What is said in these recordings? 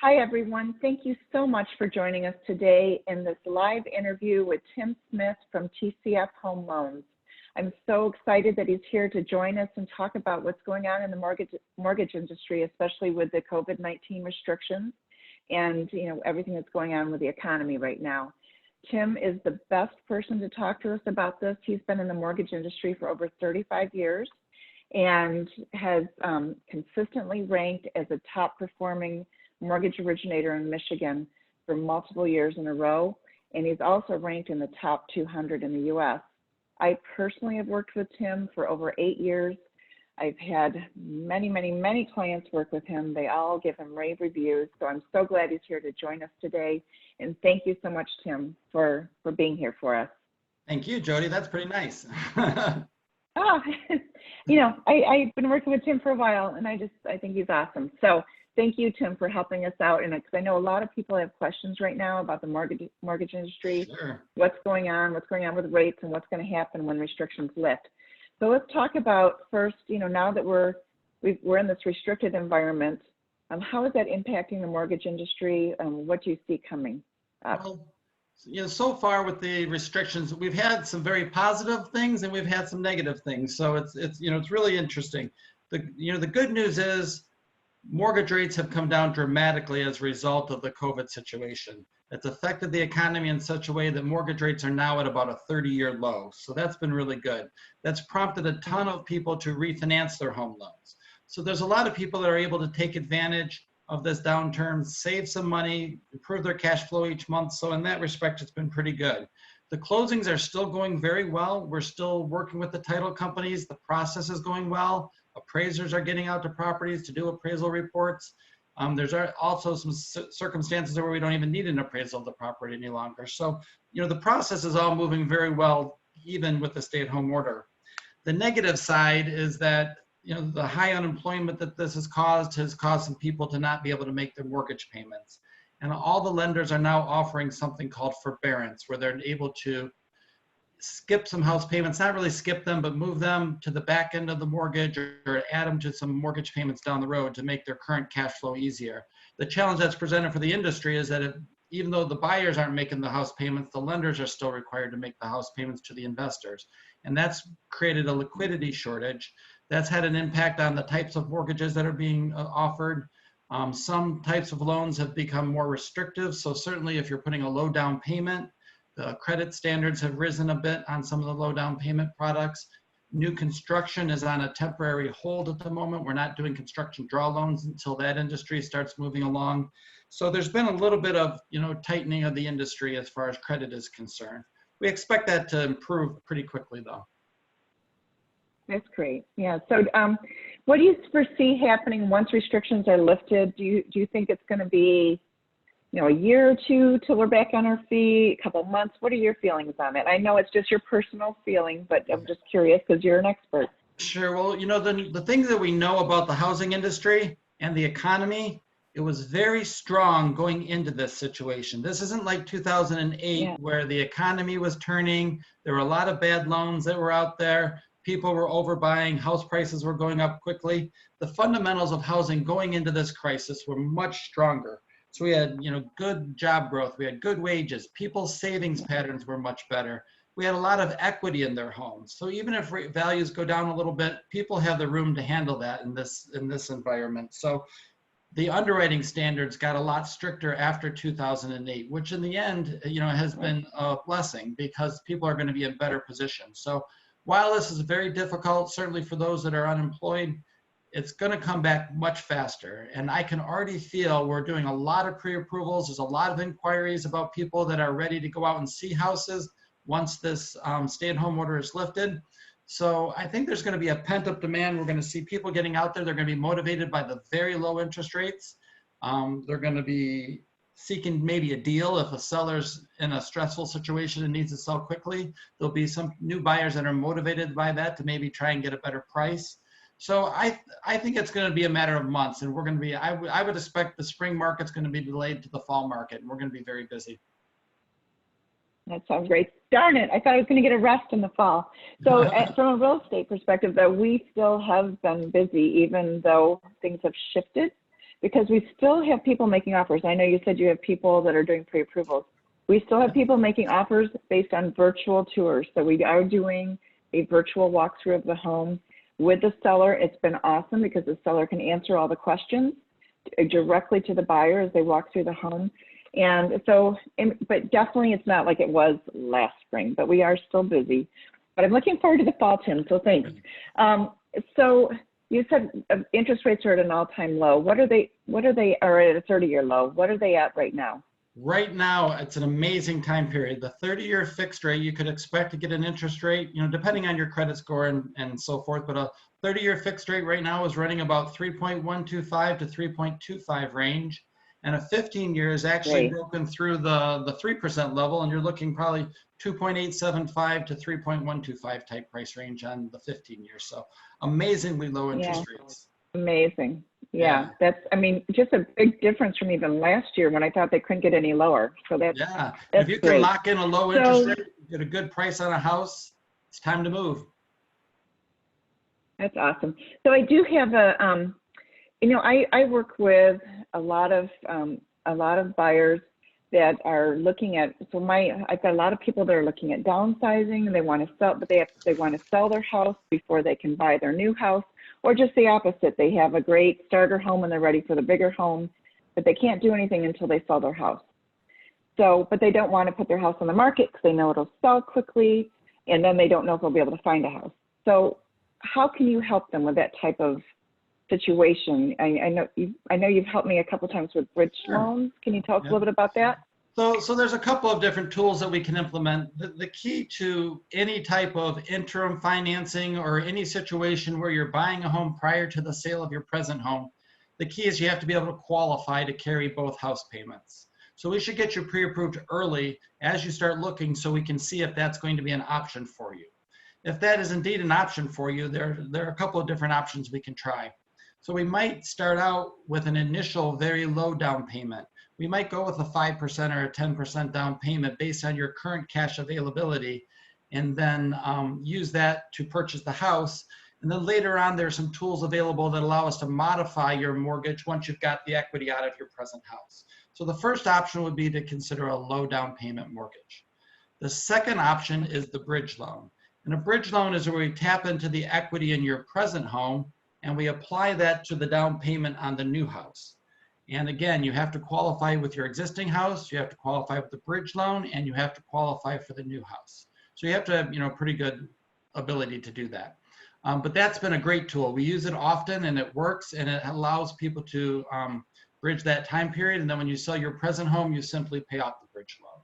Hi, everyone. Thank you so much for joining us today in this live interview with Tim Smith from TCF Home Loans. I'm so excited that he's here to join us and talk about what's going on in the mortgage industry, especially with the COVID-19 restrictions and everything that's going on with the economy right now. Tim is the best person to talk to us about this. He's been in the mortgage industry for over 35 years and has consistently ranked as a top performing mortgage originator in Michigan for multiple years in a row, and he's also ranked in the top 200 in the U.S. I personally have worked with Tim for over 8 years. I've had many clients work with him. They all give him rave reviews, so I'm so glad he's here to join us today. And thank you so much, Tim, for being here for us. Thank you, Jody. That's pretty nice. I've been working with Tim for a while, and I think he's awesome. So thank you, Tim, for helping us out. And because I know a lot of people have questions right now about the mortgage industry, Sure. what's going on with rates, and what's going to happen when restrictions lift. So let's talk about first, now that we're in this restricted environment, how is that impacting the mortgage industry? What do you see coming up? Well, so far with the restrictions, we've had some very positive things and we've had some negative things. So it's really interesting. The good news is mortgage rates have come down dramatically as a result of the COVID situation. It's affected the economy in such a way that mortgage rates are now at about a 30-year low. So that's been really good. That's prompted a ton of people to refinance their home loans. So there's a lot of people that are able to take advantage of this downturn, save some money, improve their cash flow each month. So in that respect, it's been pretty good. The closings are still going very well. We're still working with the title companies. The process is going well. Appraisers are getting out to properties to do appraisal reports. There's also some circumstances where we don't even need an appraisal of the property any longer. So, the process is all moving very well, even with the stay-at-home order. The negative side is that, the high unemployment that this has caused some people to not be able to make their mortgage payments. And all the lenders are now offering something called forbearance, where they're able to skip some house payments, not really skip them, but move them to the back end of the mortgage or add them to some mortgage payments down the road to make their current cash flow easier. The challenge that's presented for the industry is that even though the buyers aren't making the house payments, the lenders are still required to make the house payments to the investors. And that's created a liquidity shortage. That's had an impact on the types of mortgages that are being offered. Some types of loans have become more restrictive. So certainly if you're putting a low down payment, the credit standards have risen a bit on some of the low down payment products. New construction is on a temporary hold at the moment. We're not doing construction draw loans until that industry starts moving along. So there's been a little bit of, tightening of the industry as far as credit is concerned. We expect that to improve pretty quickly though. That's great. Yeah. So what do you foresee happening once restrictions are lifted? Do you think it's going to be a year or two till we're back on our feet, a couple months? What are your feelings on it? I know it's just your personal feeling, but I'm just curious because you're an expert. Sure. Well, the things that we know about the housing industry and the economy, it was very strong going into this situation. This isn't like 2008 where the economy was turning. There were a lot of bad loans that were out there. People were overbuying. House prices were going up quickly. The fundamentals of housing going into this crisis were much stronger. So we had, good job growth. We had good wages. People's savings patterns were much better. We had a lot of equity in their homes. So even if values go down a little bit, people have the room to handle that in this environment. So the underwriting standards got a lot stricter after 2008, which in the end, has been a blessing because people are going to be in better position. So while this is very difficult, certainly for those that are unemployed, it's going to come back much faster. And I can already feel we're doing a lot of pre-approvals. There's a lot of inquiries about people that are ready to go out and see houses once this stay-at-home order is lifted. So I think there's going to be a pent-up demand. We're going to see people getting out there. They're going to be motivated by the very low interest rates. They're going to be seeking maybe a deal if a seller's in a stressful situation and needs to sell quickly. There'll be some new buyers that are motivated by that to maybe try and get a better price. So I think it's going to be a matter of months, and we're going to be, I would expect the spring market's going to be delayed to the fall market, and we're going to be very busy. That sounds great. Darn it, I thought I was going to get a rest in the fall. So from a real estate perspective, though, we still have been busy, even though things have shifted. because we still have people making offers. I know you said you have people that are doing pre-approvals. We still have people making offers based on virtual tours. So we are doing a virtual walkthrough of the home with the seller. It's been awesome because the seller can answer all the questions directly to the buyer as they walk through the home. And so, but definitely it's not like it was last spring, but we are still busy. But I'm looking forward to the fall, Tim, so thanks. So you said interest rates are at an all-time low. What are they are at a 30-year low? What are they at right now? Right now, it's an amazing time period. The 30-year fixed rate, you could expect to get an interest rate, you know, depending on your credit score and so forth, but a 30-year fixed rate right now is running about 3.125 to 3.25 range. And a 15-year is actually broken through the 3% level, and you're looking probably 2.875 to 3.125 type price range on the 15-year. So amazingly low interest rates. Amazing. Yeah, that's, I mean, just a big difference from even last year when I thought they couldn't get any lower. So that's, if you can lock in a low interest rate, get a good price on a house, it's time to move. That's awesome. So I do have a, you know, I work with a lot of buyers that are looking at, so I've got a lot of people that are looking at downsizing, and they want to sell, but they want to sell their house before they can buy their new house, or just the opposite. They have a great starter home and they're ready for the bigger home, but they can't do anything until they sell their house. So, but they don't want to put their house on the market because they know it'll sell quickly, and then they don't know if they'll be able to find a house. So how can you help them with that type of situation? I know you've helped me a couple times with bridge loans. Can you tell us a little bit about that? So there's a couple of different tools that we can implement. The key to any type of interim financing or any situation where you're buying a home prior to the sale of your present home, the key is you have to be able to qualify to carry both house payments. So we should get you pre-approved early as you start looking, so we can see if that's going to be an option for you. If that is indeed an option for you, there are a couple of different options we can try. So we might start out with an initial very low down payment. We might go with a 5% or a 10% down payment based on your current cash availability, and then use that to purchase the house. And then later on, there's some tools available that allow us to modify your mortgage once you've got the equity out of your present house. So the first option would be to consider a low down payment mortgage. The second option is the bridge loan. And a bridge loan is where we tap into the equity in your present home and we apply that to the down payment on the new house. And again, you have to qualify with your existing house, you have to qualify with the bridge loan, and you have to qualify for the new house. So you have to have, you know, pretty good ability to do that. But that's been a great tool. We use it often and it works, and it allows people to bridge that time period. And then when you sell your present home, you simply pay off the bridge loan.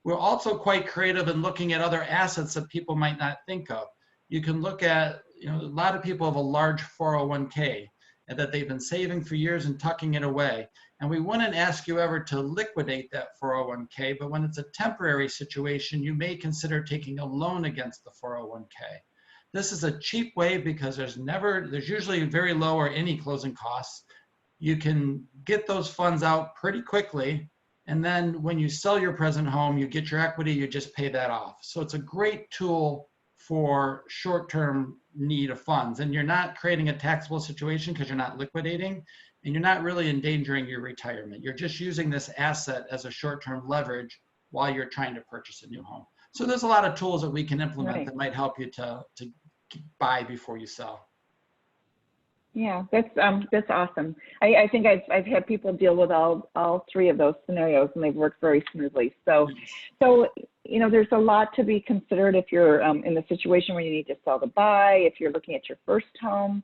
We're also quite creative in looking at other assets that people might not think of. You can look at, you know, a lot of people have a large 401k and that they've been saving for years and tucking it away. And we wouldn't ask you ever to liquidate that 401k, but when it's a temporary situation, you may consider taking a loan against the 401k. This is a cheap way because there's usually very low or any closing costs. You can get those funds out pretty quickly. And then when you sell your present home, you get your equity, you just pay that off. So it's a great tool for short-term need of funds. And you're not creating a taxable situation because you're not liquidating, and you're not really endangering your retirement. You're just using this asset as a short-term leverage while you're trying to purchase a new home. So there's a lot of tools that we can implement that might help you to buy before you sell. Yeah, that's awesome. I think I've had people deal with all three of those scenarios, and they've worked very smoothly. So you know, there's a lot to be considered if you're in the situation where you need to sell to buy. If you're looking at your first home,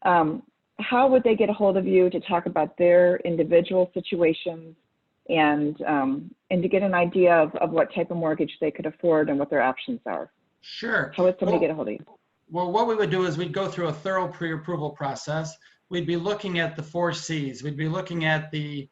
how would they get a hold of you to talk about their individual situations and to get an idea of what type of mortgage they could afford and what their options are? Sure. How would somebody get a hold of you? Well, what we would do is we'd go through a thorough pre-approval process. We'd be looking at the 4 C's. We'd be looking at the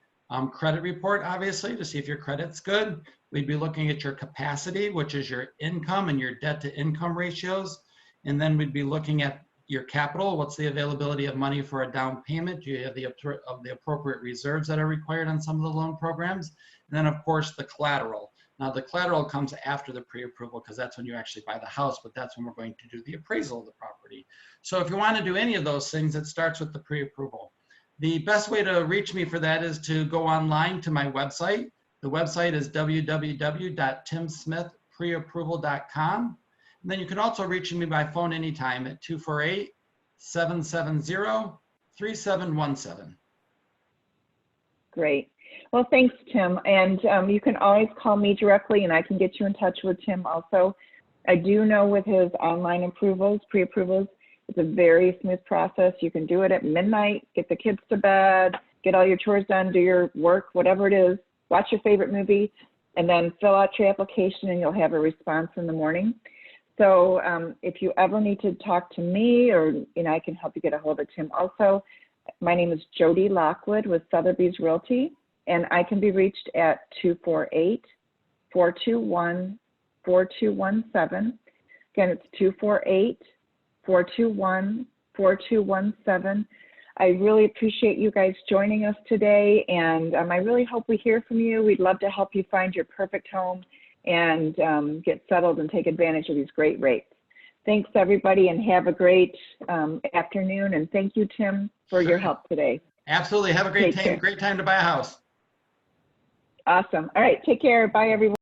credit report, obviously, to see if your credit's good. We'd be looking at your capacity, which is your income and your debt to income ratios. And then we'd be looking at your capital. What's the availability of money for a down payment? Do you have the appropriate reserves that are required on some of the loan programs? And then, of course, the collateral. Now, the collateral comes after the pre-approval because that's when you actually buy the house, but that's when we're going to do the appraisal of the property. So if you want to do any of those things, it starts with the pre-approval. The best way to reach me for that is to go online to my website. The website is www.timsmithpreapproval.com. And then you can also reach me by phone anytime at 248-770-3717. Great. Well, thanks, Tim. And you can always call me directly and I can get you in touch with Tim also. I do know with his online approvals, pre-approvals, it's a very smooth process. You can do it at midnight, get the kids to bed, get all your chores done, do your work, whatever it is, watch your favorite movie, and then fill out your application and you'll have a response in the morning. So if you ever need to talk to me or I can help you get a hold of Tim also. My name is Jody Lockwood with Sotheby's Realty, and I can be reached at 248-421-4217. Again, it's 248-421-4217. I really appreciate you guys joining us today, and I really hope we hear from you. We'd love to help you find your perfect home and get settled and take advantage of these great rates. Thanks, everybody, and have a great afternoon. And thank you, Tim, for your help today. Absolutely. Have a great time. Great time to buy a house. Awesome. All right. Take care. Bye, everyone.